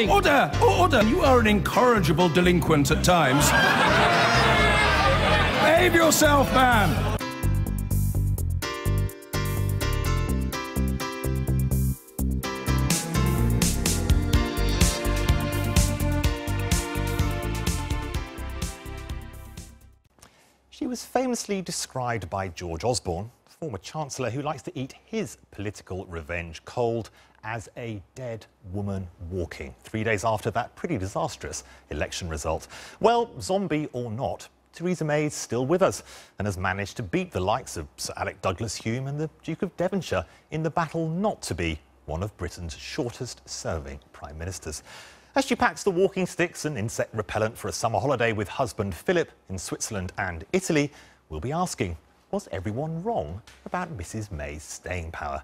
Order! Order! You are an incorrigible delinquent at times. Behave yourself, man! She was famously described by George Osborne, former Chancellor who likes to eat his political revenge cold, as a dead woman walking 3 days after that pretty disastrous election result. Well, zombie or not, Theresa May is still with us and has managed to beat the likes of Sir Alec Douglas-Home and the Duke of Devonshire in the battle not to be one of Britain's shortest-serving Prime Ministers. As she packs the walking sticks and insect repellent for a summer holiday with husband Philip in Switzerland and Italy, we'll be asking, was everyone wrong about Mrs May's staying power?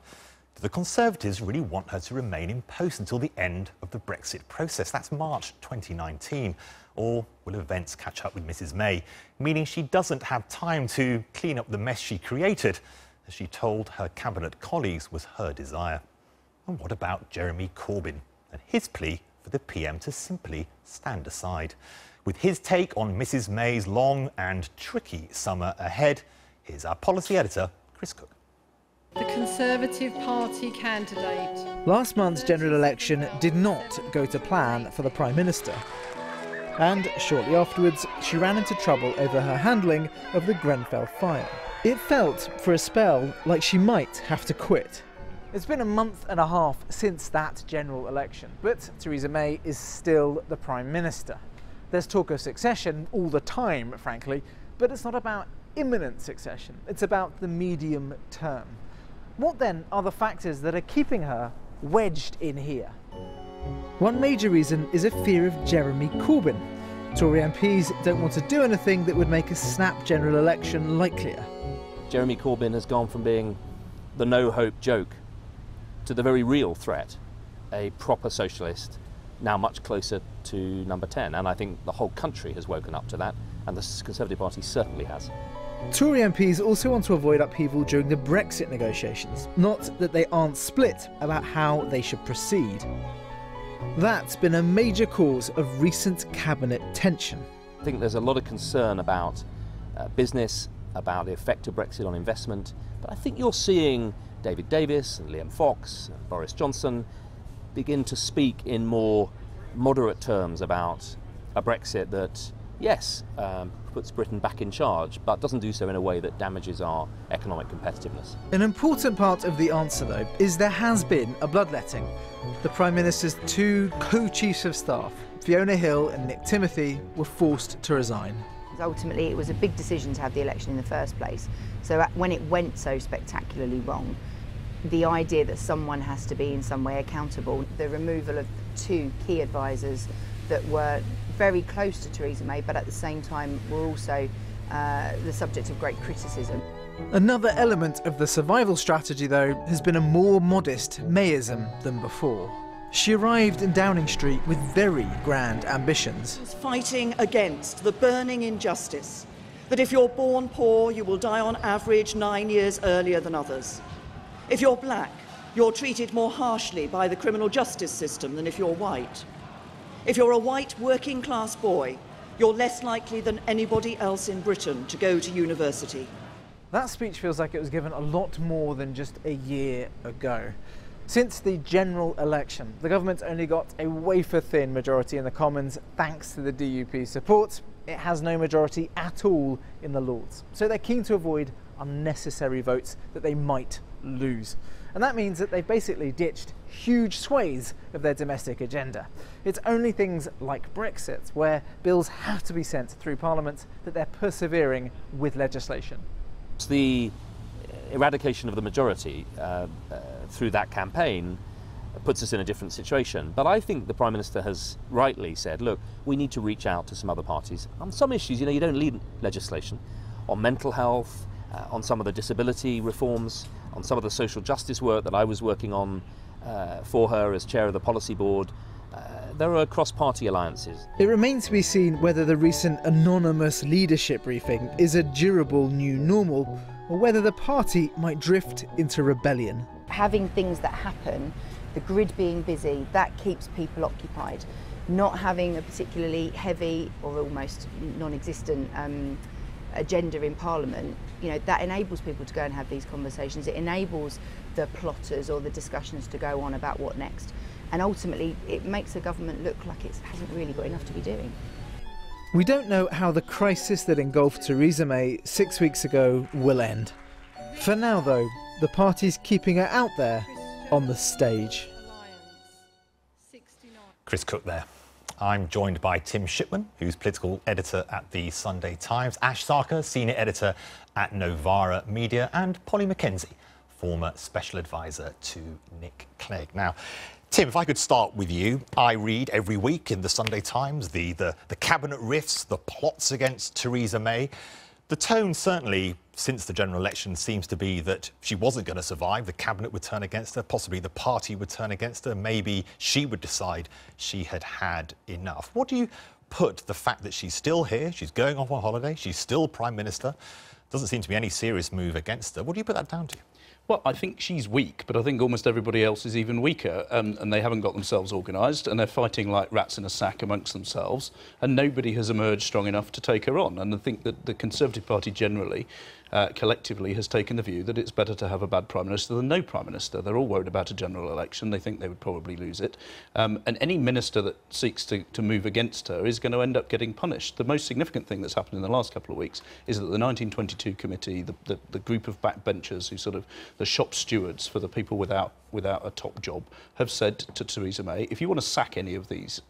Do the Conservatives really want her to remain in post until the end of the Brexit process? That's March 2019. Or will events catch up with Mrs May, meaning she doesn't have time to clean up the mess she created, as she told her cabinet colleagues was her desire? And what about Jeremy Corbyn and his plea for the PM to simply stand aside? With his take on Mrs May's long and tricky summer ahead, here's our policy editor, Chris Cook. The Conservative Party candidate. Last month's general election did not go to plan for the Prime Minister. And shortly afterwards, she ran into trouble over her handling of the Grenfell fire. It felt, for a spell, like she might have to quit. It's been a month and a half since that general election, but Theresa May is still the Prime Minister. There's talk of succession all the time, frankly, but it's not about imminent succession, it's about the medium term. What then are the factors that are keeping her wedged in here? One major reason is a fear of Jeremy Corbyn. Tory MPs don't want to do anything that would make a snap general election likelier. Jeremy Corbyn has gone from being the no-hope joke to the very real threat, a proper socialist, now much closer to number 10. And I think the whole country has woken up to that, and the Conservative Party certainly has. Tory MPs also want to avoid upheaval during the Brexit negotiations, not that they aren't split about how they should proceed. That's been a major cause of recent cabinet tension. I think there's a lot of concern about business, about the effect of Brexit on investment, but I think you're seeing David Davis and Liam Fox and Boris Johnson begin to speak in more moderate terms about a Brexit that, yes, puts Britain back in charge, but doesn't do so in a way that damages our economic competitiveness. An important part of the answer, though, is there has been a bloodletting. The Prime Minister's two co-chiefs of staff, Fiona Hill and Nick Timothy, were forced to resign. Ultimately, it was a big decision to have the election in the first place. So when it went so spectacularly wrong, the idea that someone has to be in some way accountable, the removal of two key advisors that were very close to Theresa May, but at the same time were also the subject of great criticism. Another element of the survival strategy, though, has been a more modest Mayism than before. She arrived in Downing Street with very grand ambitions. Fighting against the burning injustice that if you're born poor, you will die on average 9 years earlier than others. If you're black, you're treated more harshly by the criminal justice system than if you're white. If you're a white working class boy, you're less likely than anybody else in Britain to go to university. That speech feels like it was given a lot more than just a year ago. Since the general election, the government only got a wafer-thin majority in the Commons thanks to the DUP's support. It has no majority at all in the Lords. So they're keen to avoid unnecessary votes that they might lose. And that means that they've basically ditched huge swathes of their domestic agenda. It's only things like Brexit, where bills have to be sent through Parliament, that they're persevering with legislation. The eradication of the majority through that campaign puts us in a different situation. But I think the Prime Minister has rightly said, look, we need to reach out to some other parties. On some issues, you don't need legislation. On mental health, on some of the disability reforms, on some of the social justice work that I was working on for her as chair of the policy board, there are cross-party alliances. It remains to be seen whether the recent anonymous leadership briefing is a durable new normal, or whether the party might drift into rebellion. Having things that happen the grid being busy, that keeps people occupied. Not having a particularly heavy or almost non-existent agenda in Parliament, you know, that enables people to go and have these conversations. It enables the plotters or the discussions to go on about what next. And ultimately, it makes the government look like it hasn't really got enough to be doing. We don't know how the crisis that engulfed Theresa May 6 weeks ago will end. For now, though, the party's keeping her out there on the stage. Chris Cook there. I'm joined by Tim Shipman, who's political editor at the Sunday Times, Ash Sarkar, senior editor at Novara Media, and Polly Mackenzie, former special advisor to Nick Clegg. Now, Tim, if I could start with you. I read every week in the Sunday Times the cabinet rifts, the plots against Theresa May. The tone, certainly since the general election, seems to be that she wasn't going to survive. The cabinet would turn against her, possibly the party would turn against her. Maybe she would decide she had had enough. What do you put the fact that she's still here, she's going off on holiday, she's still Prime Minister, doesn't seem to be any serious move against her. What do you put that down to? Well, I think she's weak, but I think almost everybody else is even weaker, and they haven't got themselves organised, and they're fighting like rats in a sack amongst themselves, and nobody has emerged strong enough to take her on. And I think that the Conservative Party generally, collectively, has taken the view that it's better to have a bad Prime Minister than no Prime Minister. They're all worried about a general election. They think they would probably lose it. And any minister that seeks to move against her is going to end up getting punished. The most significant thing that's happened in the last couple of weeks is that the 1922 committee, the group of backbenchers who sort of the shop stewards for the people without a top job, have said to Theresa May, if you want to sack any of these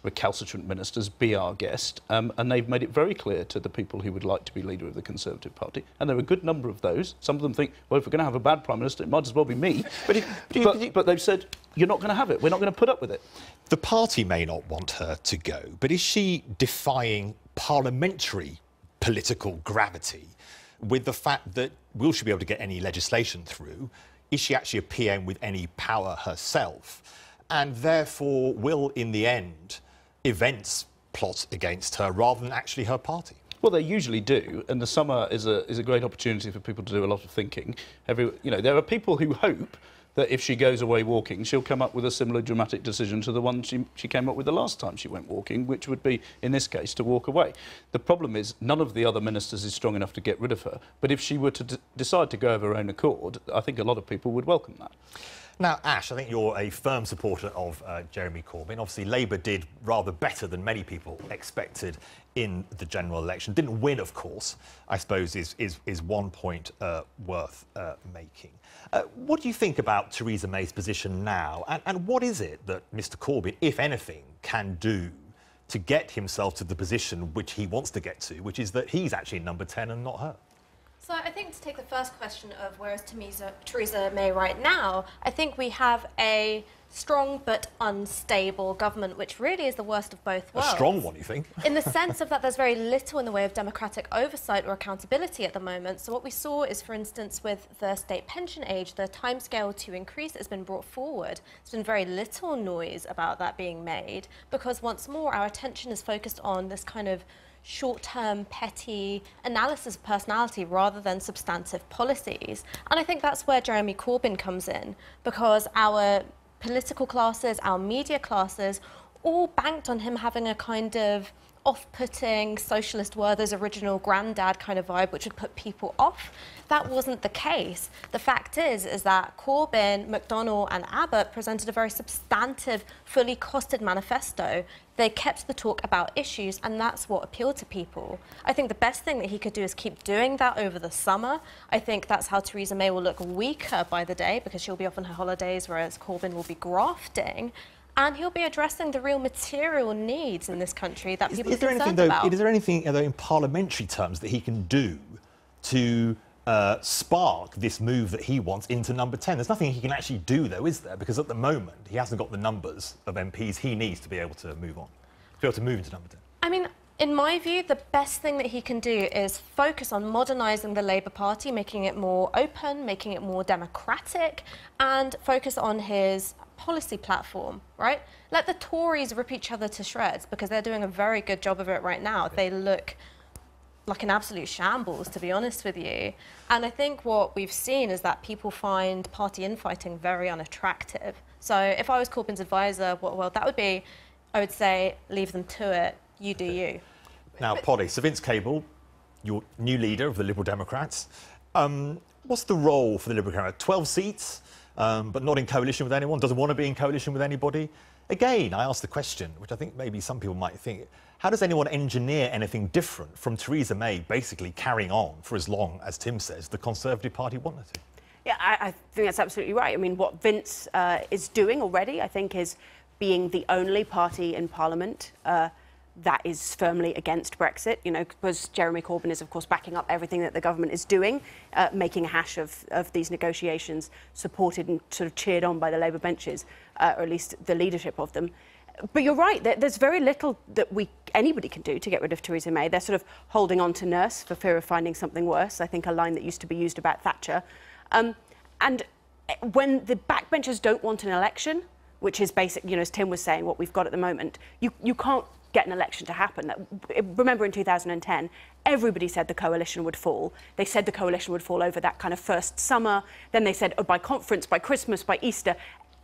recalcitrant ministers, be our guest. And they've made it very clear to the people who would like to be leader of the Conservative Party, and there are a good number of those. Some of them think, well, if we're going to have a bad Prime Minister, it might as well be me. But they've said, you're not going to have it. We're not going to put up with it. The party may not want her to go, but is she defying parliamentary political gravity with the fact that will she be able to get any legislation through? Is she actually a PM with any power herself? And therefore, will, in the end, events plot against her rather than actually her party? Well, they usually do, and the summer is a great opportunity for people to do a lot of thinking. There are people who hope that if she goes away walking, she'll come up with a similar dramatic decision to the one she came up with the last time she went walking, which would be, in this case, to walk away. The problem is none of the other ministers is strong enough to get rid of her, but if she were to decide to go of her own accord, I think a lot of people would welcome that. Now, Ash, I think you're a firm supporter of Jeremy Corbyn. Obviously, Labour did rather better than many people expected in the general election. Didn't win, of course, I suppose is one point worth making. What do you think about Theresa May's position now? And what is it that Mr Corbyn, if anything, can do to get himself to the position which he wants to get to, which is that he's actually number 10 and not her? So I think to take the first question of where is Theresa May right now, I think we have a strong but unstable government, which really is the worst of both worlds. A strong one, you think? In the sense of that there's very little in the way of democratic oversight or accountability at the moment. So what we saw is, for instance, with the state pension age, the timescale to increase has been brought forward. There's been very little noise about that being made because, once more, our attention is focused on this kind of short-term, petty analysis of personality rather than substantive policies. And I think that's where Jeremy Corbyn comes in, because our political classes, our media classes, all banked on him having a kind of off-putting socialist Werther's original granddad kind of vibe, which would put people off. That wasn't the case. The fact is that Corbyn, McDonnell and Abbott presented a very substantive, fully costed manifesto. They kept the talk about issues, and that's what appealed to people. I think the best thing that he could do is keep doing that over the summer. I think that's how Theresa May will look weaker by the day, because she'll be off on her holidays, whereas Corbyn will be grafting. And he'll be addressing the real material needs in this country that people are concerned about. Is there anything, though, in parliamentary terms that he can do to spark this move that he wants into number 10? There's nothing he can actually do, though, is there? Because at the moment, he hasn't got the numbers of MPs he needs to be able to move on, to be able to move into number 10. I mean, in my view, the best thing that he can do is focus on modernising the Labour Party, making it more open, making it more democratic, and focus on his policy platform, right? Let the Tories rip each other to shreds, because they're doing a very good job of it right now. They look like an absolute shambles, to be honest with you. And I think what we've seen is that people find party infighting very unattractive. So if I was Corbyn's advisor, well, that would be, I would say, leave them to it. You do you. Now, Polly, Sir Vince Cable, your new leader of the Liberal Democrats. What's the role for the Liberal Democrats? 12 seats, but not in coalition with anyone, doesn't want to be in coalition with anybody. Again, I ask the question, which I think maybe some people might think, how does anyone engineer anything different from Theresa May basically carrying on for as long as Tim says the Conservative Party wanted to? Yeah, I think that's absolutely right. I mean, what Vince is doing already, I think, is being the only party in Parliament that is firmly against Brexit, you know, because Jeremy Corbyn is, of course, backing up everything that the government is doing, making a hash of these negotiations, supported and sort of cheered on by the Labour benches, or at least the leadership of them. But you're right, there's very little that anybody can do to get rid of Theresa May. They're sort of holding on to nurse for fear of finding something worse, I think a line that used to be used about Thatcher. And when the backbenchers don't want an election, which is basic, you know, as Tim was saying, what we've got at the moment, you can't get an election to happen. Remember in 2010, everybody said the coalition would fall. They said the coalition would fall over that kind of first summer. Then they said, oh, by conference, by Christmas, by Easter.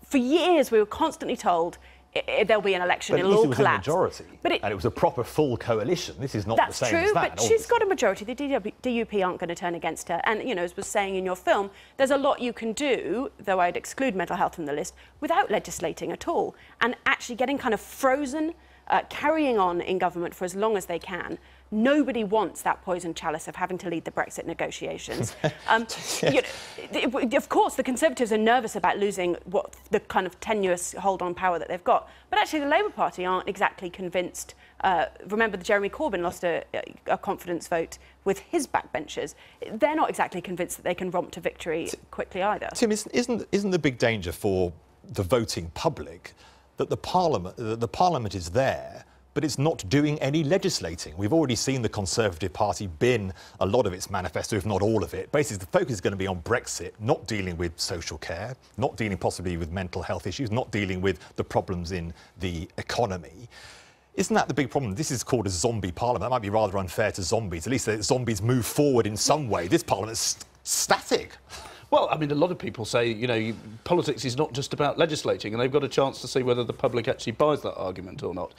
For years, we were constantly told there'll be an election, it'll all collapse. But it was a majority, and it was a proper full coalition. This is not the same as that. That's true, but she's got a majority. The DUP aren't going to turn against her. And, you know, as was saying in your film, there's a lot you can do, though I'd exclude mental health from the list, without legislating at all. And actually getting kind of frozen, carrying on in government for as long as they can. Nobody wants that poison chalice of having to lead the Brexit negotiations. You know, of course, the Conservatives are nervous about losing what the kind of tenuous hold-on power that they've got. But actually, the Labour Party aren't exactly convinced. Remember that Jeremy Corbyn lost a confidence vote with his backbenchers. They're not exactly convinced that they can romp to victory quickly either. Tim, isn't the big danger for the voting public that the Parliament is there, but it's not doing any legislating? We've already seen the Conservative Party bin a lot of its manifesto, if not all of it. Basically, the focus is going to be on Brexit, not dealing with social care, not dealing possibly with mental health issues, not dealing with the problems in the economy. Isn't that the big problem? This is called a zombie parliament. That might be rather unfair to zombies. At least the zombies move forward in some way. This parliament is static. Well, I mean, a lot of people say, you know, politics is not just about legislating, and they've got a chance to see whether the public actually buys that argument or not.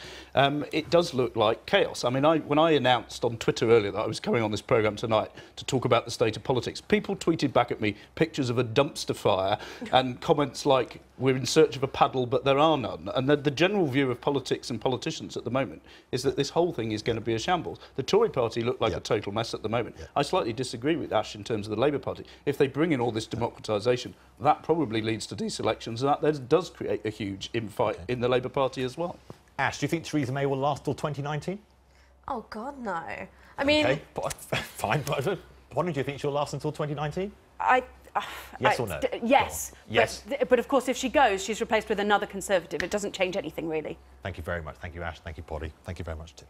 It does look like chaos. I mean, when I announced on Twitter earlier that I was coming on this programme tonight to talk about the state of politics, people tweeted back at me pictures of a dumpster fire and comments like, we're in search of a paddle, but there are none. And the general view of politics and politicians at the moment is that this whole thing is going to be a shambles. The Tory party look like a total mess at the moment. I slightly disagree with Ash in terms of the Labour Party. If they bring in all this democratisation, that probably leads to deselections, and that does create a huge infight in the Labour Party as well. Ash, do you think Theresa May will last till 2019? Oh, God, no. I mean... OK, fine. But why do you think she'll last until 2019? Yes or no? Yes. Yes. But of course, if she goes, she's replaced with another Conservative. It doesn't change anything, really. Thank you very much. Thank you, Ash. Thank you, Poddy. Thank you very much, Tim.